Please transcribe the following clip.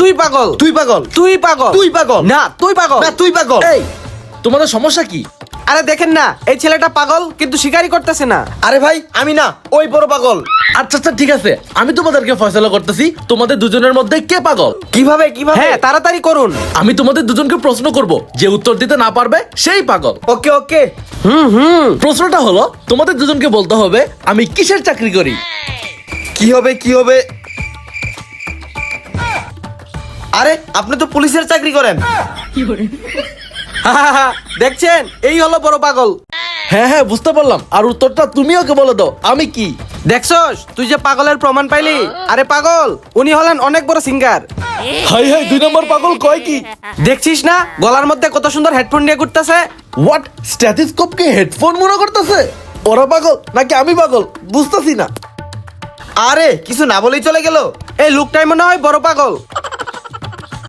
তুই পাগল। তুই পাগল। তুই পাগল। তুই পাগল। না তুই পাগল। না তুই পাগল। এই তোমাদের সমস্যা কি? আরে দেখেন না, এই ছেলেটা পাগল কিন্তু স্বীকারই করতেছে না। আরে ভাই আমি না, ওই বড় পাগল। আচ্ছা আচ্ছা ঠিক আছে, আমি তোমাদেরকে ফয়সালা করতেছি তোমাদের দুজনের মধ্যে কে পাগল। কিভাবে কিভাবে? হ্যাঁ তাড়াতাড়ি করুন। আমি তোমাদের দুজনকে প্রশ্ন করব, যে উত্তর দিতে না পারবে সেই পাগল। ওকে ওকে। প্রশ্নটা হলো তোমাদের দুজনকে বলতে হবে আমি কিসের চাকরি করি। কি হবে কি হবে? আরে আপনি তো পুলিশের চাকরি করেন। দেখছেন, এই হলো বড় পাগল। হ্যাঁ হ্যাঁ বুঝতে পারলাম, আর উত্তরটা তুমি ওকে বলে দাও আমি কি। দেখছস তুই যে পাগলের প্রমাণ পাইলি। আরে পাগল, উনি হলেন অনেক বড় সিঙ্গার। হাই হাই 2 নম্বর পাগল কয় কি? দেখছিস না গলার মধ্যে কত সুন্দর হেডফোন নিয়ে ঘুরতেছে। হোয়াট, স্ট্যাথোস্কোপকে হেডফোন মনে করতেছে? ওরা পাগল নাকি আমি পাগল বুঝতেছি না। আরে কিছু না বলেই চলে গেল। এই লোকটাই মনে হয় বড় পাগল।